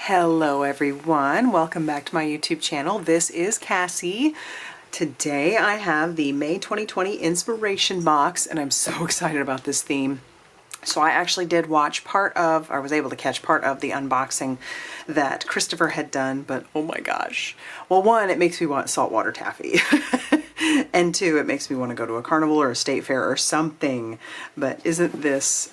Hello everyone, welcome back to my YouTube channel. This is Cassie. Today I have the May 2020 inspiration box and I'm so excited about this theme. So I actually did watch I was able to catch part of the unboxing that Christopher had done, but oh my gosh. Well, one, it makes me want saltwater taffy. And two, it makes me want to go to a carnival or a state fair or something. But isn't this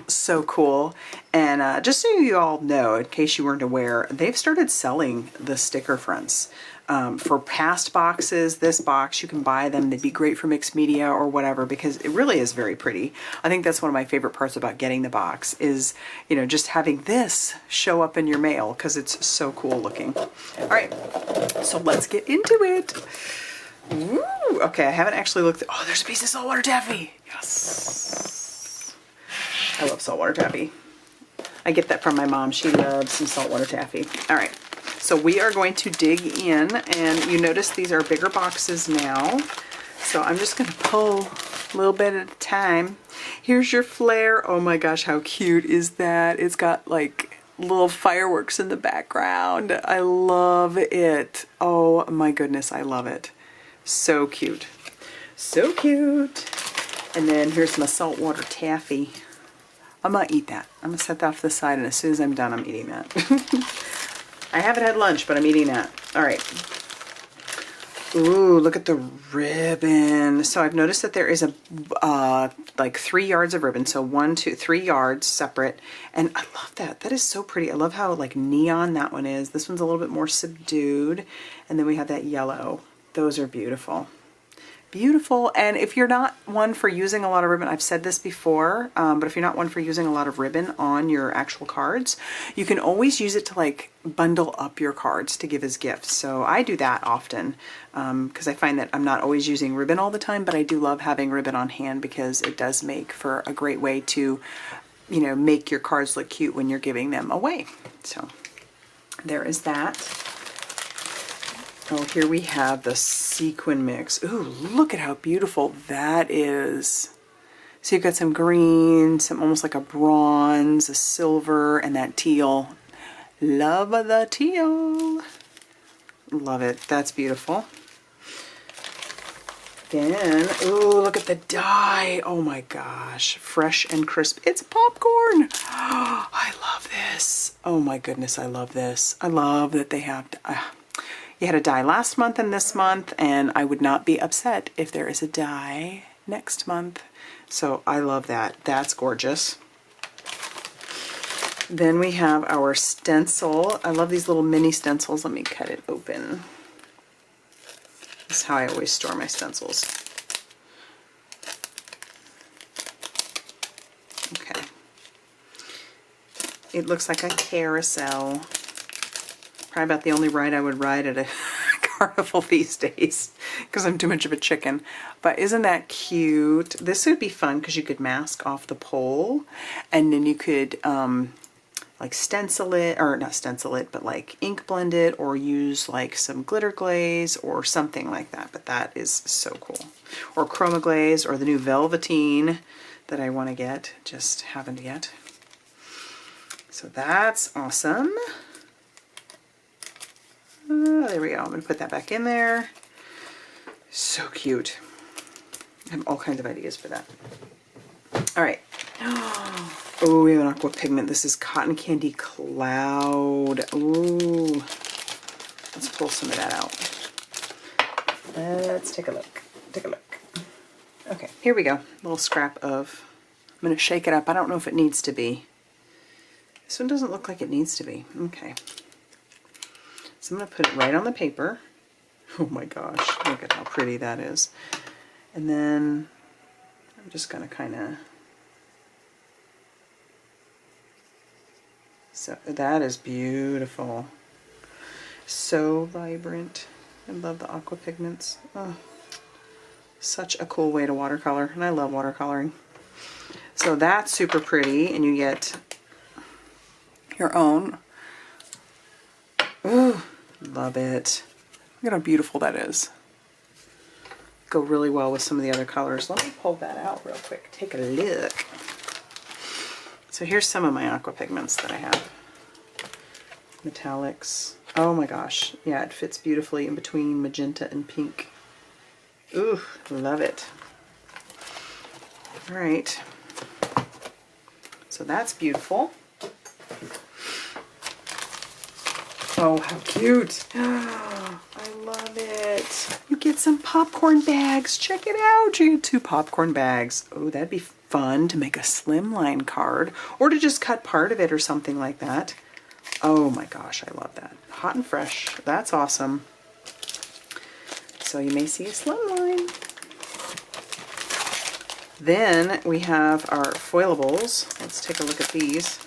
so cool? And just so you all know, in case you weren't aware, they've started selling the sticker fronts for past boxes. This box, you can buy them. They'd be great for mixed media or whatever because it really is very pretty. I think that's one of my favorite parts about getting the box is, you know, just having this show up in your mail because it's so cool looking. All right, so let's get into it. Ooh, okay, I haven't actually looked at, oh, there's a piece of saltwater taffy. Yes. I love saltwater taffy. I get that from my mom. She loves some saltwater taffy. All right, so we are going to dig in, and you notice these are bigger boxes now. So I'm just going to pull a little bit at a time. Here's your flare. Oh my gosh, how cute is that? It's got like little fireworks in the background. I love it. Oh my goodness, I love it. So cute. So cute. And then here's my saltwater taffy. I'm gonna eat that. I'm gonna set that off to the side, and as soon as I'm done, I'm eating that. I haven't had lunch, but I'm eating that. All right. Ooh, look at the ribbon. So I've noticed that there is a like 3 yards of ribbon. So 1, 2, 3 yards separate. And I love that. That is so pretty. I love how like neon that one is. This one's a little bit more subdued. And then we have that yellow. Those are beautiful. Beautiful. And if you're not one for using a lot of ribbon, I've said this before, but if you're not one for using a lot of ribbon on your actual cards, you can always use it to like bundle up your cards to give as gifts. So I do that often because I find that I'm not always using ribbon all the time, but I do love having ribbon on hand because it does make for a great way to, you know, make your cards look cute when you're giving them away. So there is that. Oh, here we have the sequin mix. Ooh, look at how beautiful that is. So you've got some green, some almost like a bronze, a silver, and that teal. Love the teal. Love it. That's beautiful. Then, ooh, look at the dye. Oh my gosh. Fresh and crisp. It's popcorn. Oh, I love this. Oh my goodness, I love this. I love that they have... You had a die last month and this month, and I would not be upset if there is a die next month. So I love that. That's gorgeous. Then we have our stencil. I love these little mini stencils. Let me cut it open. This is how I always store my stencils. Okay. It looks like a carousel. Probably about the only ride I would ride at a carnival these days because I'm too much of a chicken. But isn't that cute? This would be fun because you could mask off the pole and then you could like stencil it, or not stencil it, but like ink blend it or use like some glitter glaze or something like that. But that is so cool. Or chroma glaze or the new velveteen that I want to get, just haven't yet. So that's awesome. There we go. I'm going to put that back in there. So cute. I have all kinds of ideas for that. All right. Oh, we have an aqua pigment. This is Cotton Candy Cloud. Ooh. Let's pull some of that out. Let's take a look. Take a look. Okay, here we go. A little scrap of... I'm going to shake it up. I don't know if it needs to be. This one doesn't look like it needs to be. Okay. So I'm going to put it right on the paper. Oh my gosh, look at how pretty that is. And then I'm just going to kind of... So that is beautiful. So vibrant. I love the aqua pigments. Oh, such a cool way to watercolor. And I love watercoloring. So that's super pretty. And you get your own. Ooh. Love it. Look at how beautiful that is. Go really well with some of the other colors. Let me pull that out real quick. Take a look. So here's some of my aqua pigments that I have. metallics. Oh my gosh. Yeah, it fits beautifully in between magenta and pink. Ooh, love it. All right. So that's beautiful. Oh, how cute. I love it. You get some popcorn bags. Check it out. You get 2 popcorn bags. Oh, that'd be fun to make a slimline card or to just cut part of it or something like that. Oh my gosh, I love that. Hot and fresh. That's awesome. So you may see a slimline. Then we have our foilables. Let's take a look at these.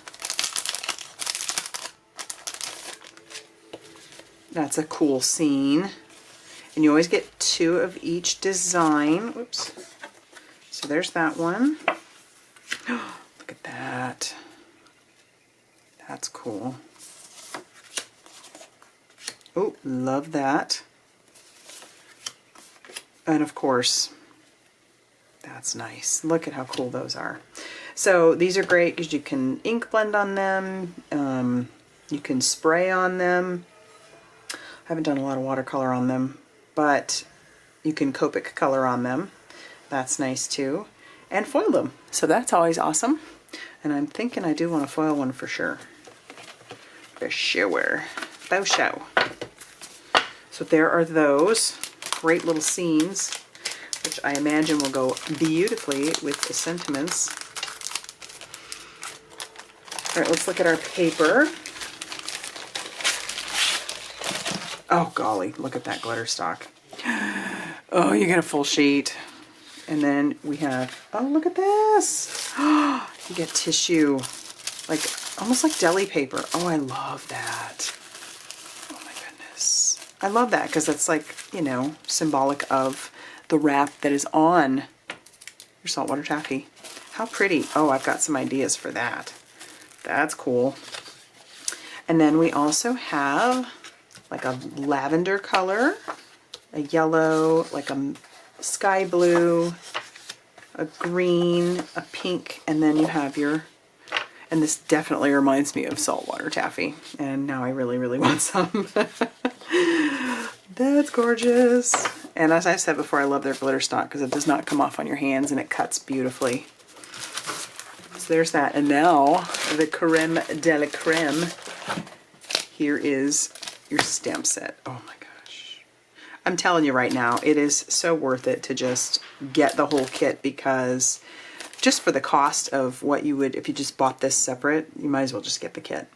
That's a cool scene. And you always get 2 of each design. Whoops. So there's that one. Look at that. That's cool. Oh, love that. And of course, that's nice. Look at how cool those are. So these are great because you can ink blend on them. You can spray on them. I haven't done a lot of watercolor on them, but you can Copic color on them. That's nice too. And foil them. So that's always awesome. And I'm thinking I do want to foil one for sure. For sure. Bow show. So there are those great little scenes, which I imagine will go beautifully with the sentiments. All right, let's look at our paper. Oh golly, look at that glitter stock. Oh, you get a full sheet. And then we have, oh, look at this. You get tissue, like almost like deli paper. Oh, I love that. Oh my goodness. I love that because it's like, you know, symbolic of the wrap that is on your saltwater taffy. How pretty. Oh, I've got some ideas for that. That's cool. And then we also have like a lavender color, a yellow, like a sky blue, a green, a pink, and then you have your, and this definitely reminds me of saltwater taffy, and now I really, really want some. That's gorgeous. And as I said before, I love their glitter stock because it does not come off on your hands and it cuts beautifully. So there's that. And now the creme de la creme. Here is your stamp set. Oh my gosh. I'm telling you right now, it is so worth it to just get the whole kit because just for the cost of what you would, if you just bought this separate, you might as well just get the kit.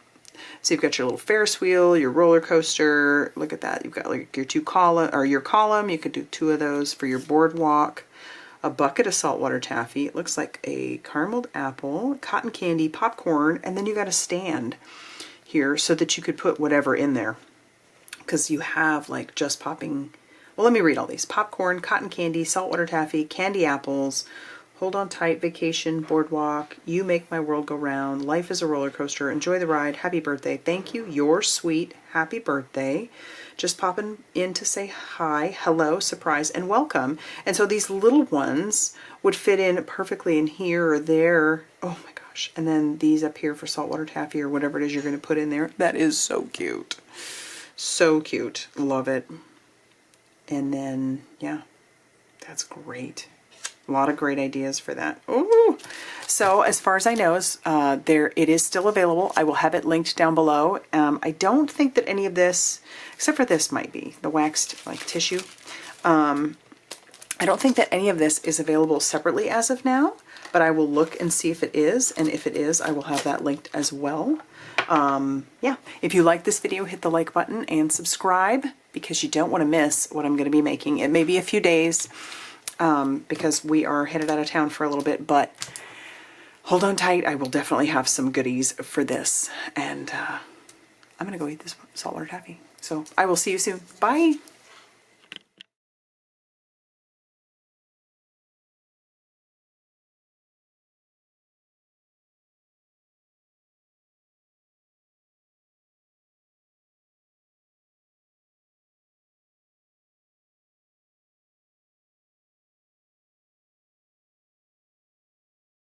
So you've got your little Ferris wheel, your roller coaster. Look at that. You've got like your 2 column, or your column. You could do 2 of those for your boardwalk. A bucket of saltwater taffy. It looks like a carameled apple, cotton candy, popcorn, and then you got a stand here so that you could put whatever in there. Because you have like just popping, well, let me read all these. Popcorn, cotton candy, saltwater taffy, candy apples, hold on tight, vacation, boardwalk, you make my world go round, life is a roller coaster, enjoy the ride, happy birthday, thank you, you're sweet, happy birthday, just popping in to say hi, hello, surprise, and welcome. And so these little ones would fit in perfectly in here or there. Oh my gosh. And then these up here for saltwater taffy or whatever it is you're going to put in there. That is so cute. So cute. Love it. And then, yeah, that's great. A lot of great ideas for that. Ooh. So as far as I know, it is still available. I will have it linked down below. I don't think that any of this, except for this might be, the waxed like tissue. I don't think that any of this is available separately as of now, but I will look and see if it is. And if it is, I will have that linked as well. Yeah, if you like this video, hit the like button and subscribe because you don't want to miss what I'm going to be making. It may be a few days because we are headed out of town for a little bit, but hold on tight. I will definitely have some goodies for this, and I'm going to go eat this saltwater taffy. So I will see you soon. Bye.